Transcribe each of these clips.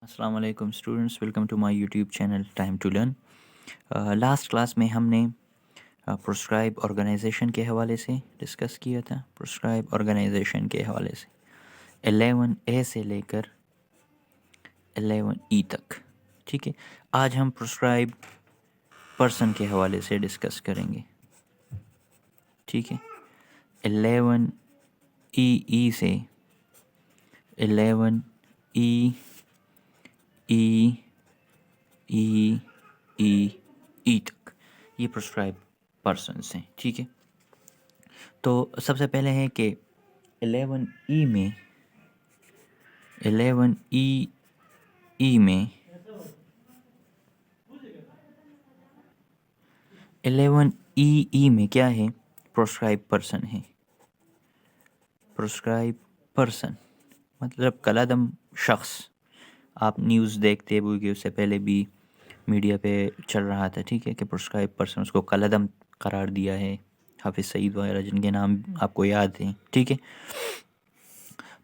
السلام علیکم students, welcome to my YouTube channel time to learn. Last class میں ہم نے پروسکرائب آرگنائزیشن کے حوالے سے ڈسکس کیا تھا۔ پروسکرائب آرگنائزیشن کے حوالے سے 11A سے لے کر 11E تک، ٹھیک ہے۔ آج ہم پروسکرائب پرسن کے حوالے سے ڈسکس کریں گے، ٹھیک ہے۔ 11EE سے 11E ای ای ای ای تک یہ پرسکرائب پرسنس ہیں، ٹھیک ہے۔ تو سب سے پہلے ہے کہ 11E میں 11EE میں 11EE میں کیا ہے؟ پرسکرائب پرسن ہے۔ پرسکرائب پرسن مطلب کلادم شخص۔ آپ نیوز دیکھتے ہوئے کہ اس سے پہلے بھی میڈیا پہ چل رہا تھا، ٹھیک ہے، کہ پرسکرائب پرسن اس کو کلعدم قرار دیا ہے، حافظ سعید وغیرہ جن کے نام آپ کو یاد ہیں، ٹھیک ہے۔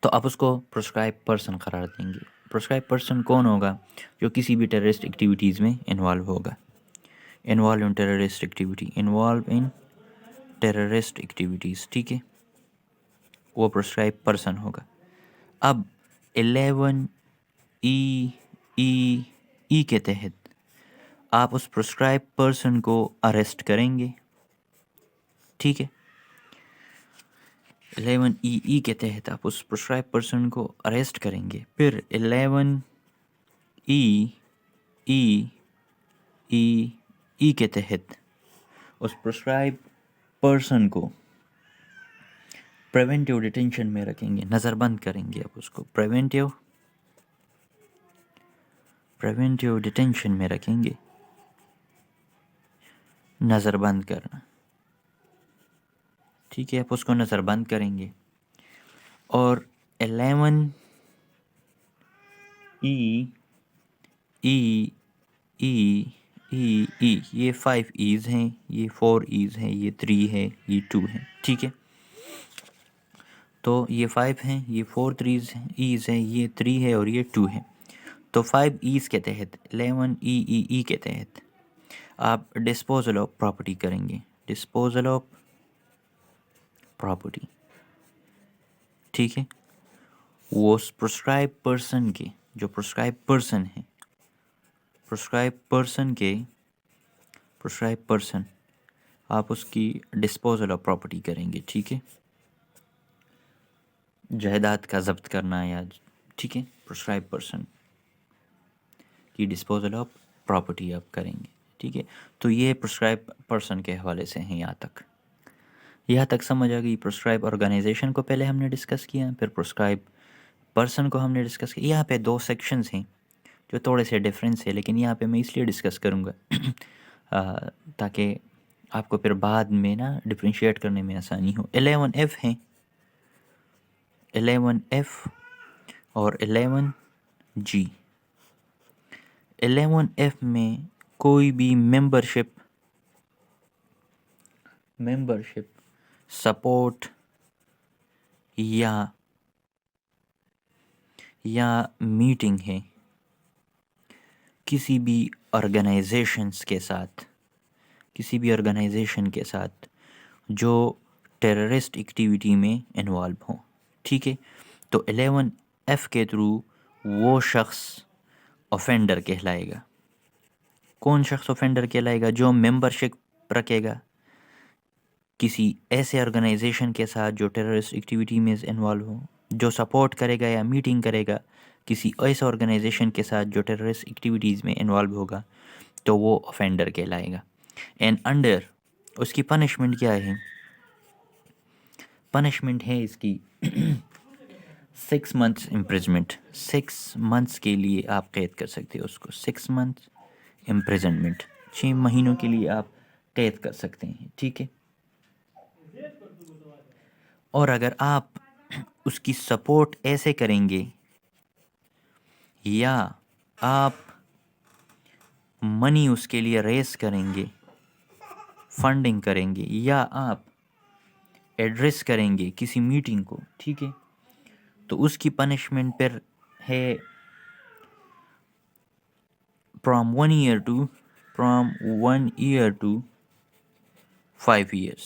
تو آپ اس کو پرسکرائب پرسن قرار دیں گے۔ پرسکرائب پرسن کون ہوگا؟ جو کسی بھی ٹیررسٹ ایکٹیویٹیز میں انوالو ہوگا۔ Involve in terrorist activity, involve in terrorist activities, ٹھیک ہے، وہ پرسکرائب پرسن ہوگا۔ اب 11EE کے تحت آپ اس پرسکرائب پرسن کو اریسٹ کریں گے، ٹھیک ہے۔ 11EE کے تحت آپ اس پرسکرائب پرسن کو اریسٹ کریں گے۔ پھر 11EE کے تحت اس پرسکرائب پرسن کو پریونٹیو ڈیٹینشن میں رکھیں گے، نظر بند کریں گے۔ آپ اس کو پریونٹیو ڈیٹینشن میں رکھیں گے، نظر بند کرنا، ٹھیک ہے۔ آپ اس کو نظر بند کریں گے۔ اور 11EE یہ 5 ایز ہیں، یہ 4 ایز ہیں، یہ 3 ہے، یہ 2 ہیں، ٹھیک ہے۔ تو یہ 5 ہیں، یہ 4 ایز ہیں، یہ 3 ہے اور یہ 2 ہے۔ تو 5 ایز کے تحت 11EE کے تحت آپ ڈسپوزل آف پراپرٹی کریں گے، ڈسپوزل آف پراپرٹی، ٹھیک ہے۔ وہ پرسکرائب پرسن کے جو پرسکرائب پرسن ہیں، پرسکرائب پرسن آپ اس کی ڈسپوزل آف پراپرٹی کریں گے، ٹھیک ہے۔ جائیداد کا ضبط کرنا یا ٹھیک ہے، پرسکرائب پرسن کی ڈسپوزل آف پراپرٹی آپ کریں گے، ٹھیک ہے۔ تو یہ پرسکرائب پرسن کے حوالے سے ہیں۔ یہاں تک سمجھ آ گئی۔ پرسکرائب آرگنائزیشن کو پہلے ہم نے ڈسکس کیا، پھر پرسکرائب پرسن کو ہم نے ڈسکس کیا۔ یہاں پہ 2 سیکشنز ہیں جو تھوڑے سے ڈفرینس ہے، لیکن یہاں پہ میں اس لیے ڈسکس کروں گا تاکہ آپ کو پھر بعد میں نا ڈفرینشیٹ کرنے میں آسانی ہو۔ 11F ہیں، 11F اور 11G۔ 11F میں کوئی بھی ممبرشپ سپورٹ یا میٹنگ ہے کسی بھی آرگنائزیشن کے ساتھ جو ٹیررسٹ ایکٹیویٹی میں انوالو ہوں، ٹھیک ہے۔ تو 11F کے تھرو وہ شخص اوفینڈر کہلائے گا۔ کون شخص اوفینڈر کہلائے گا؟ جو ممبرشپ رکھے گا کسی ایسے آرگنائزیشن کے ساتھ جو ٹیررسٹ ایکٹیویٹی میں انوالو ہو، جو سپورٹ کرے گا یا میٹنگ کرے گا کسی ایسے آرگنائزیشن کے ساتھ جو ٹیررسٹ ایکٹیویٹیز میں انوالو ہوگا، تو وہ اوفینڈر کہلائے گا۔ اینڈ انڈر اس کی پنشمنٹ کیا ہے؟ پنشمنٹ ہے اس کی 6 months امپریزمنٹ۔ 6 months کے لیے آپ قید کر سکتے ہو اس کو، 6 months امپریزنمنٹ، 6 مہینوں کے لیے آپ قید کر سکتے ہیں، ٹھیک ہے۔ اور اگر آپ اس کی سپورٹ ایسے کریں گے یا آپ منی اس کے لیے ریز کریں گے، فنڈنگ کریں گے، یا آپ ایڈریس کریں گے کسی میٹنگ کو، ٹھیک ہے، تو اس کی پنشمنٹ پھر ہے فرام 1 year to 5 years.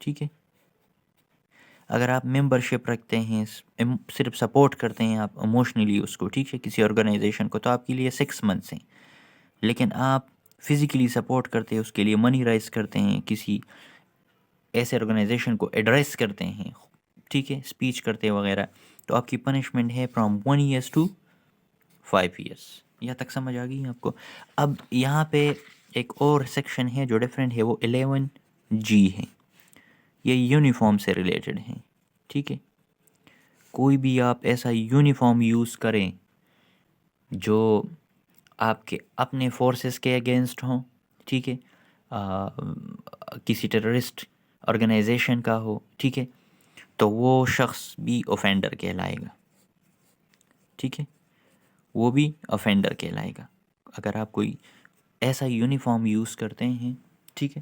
ٹھیک ہے. اگر آپ ممبرشپ رکھتے ہیں, صرف سپورٹ کرتے ہیں آپ اموشنلی اس کو, ٹھیک ہے, کسی آرگنائزیشن کو, تو آپ کے لیے 6 months ہیں. لیکن آپ فزیکلی سپورٹ کرتے ہیں, اس کے لیے منی رائز کرتے ہیں, کسی ایسے آرگنائزیشن کو ایڈریس کرتے ہیں, ٹھیک ہے, اسپیچ کرتے ہیں وغیرہ, تو آپ کی پنشمنٹ ہے فرام 1 year to 5 years. یہاں تک سمجھ آ گئی آپ کو. اب یہاں پہ ایک اور سیکشن ہے جو ڈفرینٹ ہے, وہ 11G ہے. یہ یونیفارم سے ریلیٹڈ ہیں. ٹھیک ہے. کوئی بھی آپ ایسا یونیفارم یوز کریں جو آپ کے اپنے فورسز کے اگینسٹ ہوں, ٹھیک ہے, کسی ٹیررسٹ آرگنائزیشن کا ہو, ٹھیک ہے, تو وہ شخص بھی اوفینڈر کہلائے گا. ٹھیک ہے, وہ بھی اوفینڈر کہلائے گا. اگر آپ کوئی ایسا یونیفارم یوز کرتے ہیں, ٹھیک ہے,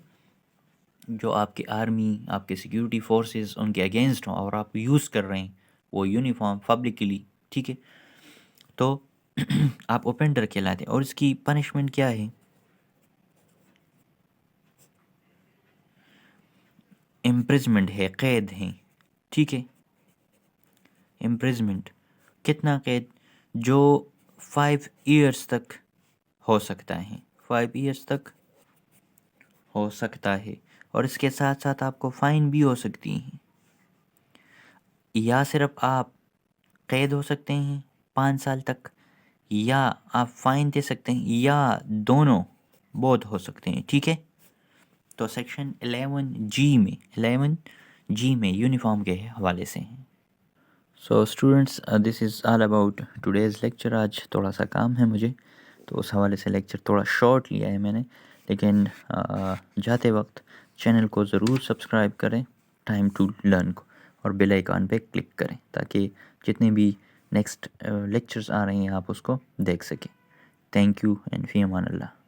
جو آپ کے آرمی, آپ کے سیکیورٹی فورسز ان کے اگینسٹ ہوں, اور آپ یوز کر رہے ہیں وہ یونیفارم پبلکلی, ٹھیک ہے, تو آپ اوفینڈر کہلاتے ہیں. اور اس کی پنشمنٹ کیا ہے؟ امپرزمنٹ ہے, قید ہیں. ٹھیک ہے, امپرزمنٹ. کتنا قید؟ جو 5 years تک ہو سکتا ہے, 5 years تک ہو سکتا ہے. اور اس کے ساتھ ساتھ آپ کو فائن بھی ہو سکتی ہیں, یا صرف آپ قید ہو سکتے ہیں 5 سال تک, یا آپ فائن دے سکتے ہیں, یا دونوں بہت ہو سکتے ہیں. ٹھیک ہے. تو سیکشن 11G میں یونیفارم کے حوالے سے ہیں. So students, this is all about today's lecture. آج تھوڑا سا کام ہے مجھے, تو اس حوالے سے لیکچر تھوڑا شارٹ لیا ہے میں نے. لیکن جاتے وقت چینل کو ضرور سبسکرائب کریں, ٹائم ٹو لرن کو, اور بیل آئیکن پہ کلک کریں تاکہ جتنے بھی نیکسٹ لیکچرز آ رہے ہیں آپ اس کو دیکھ سکیں. تھینک یو اینڈ فی امان اللہ.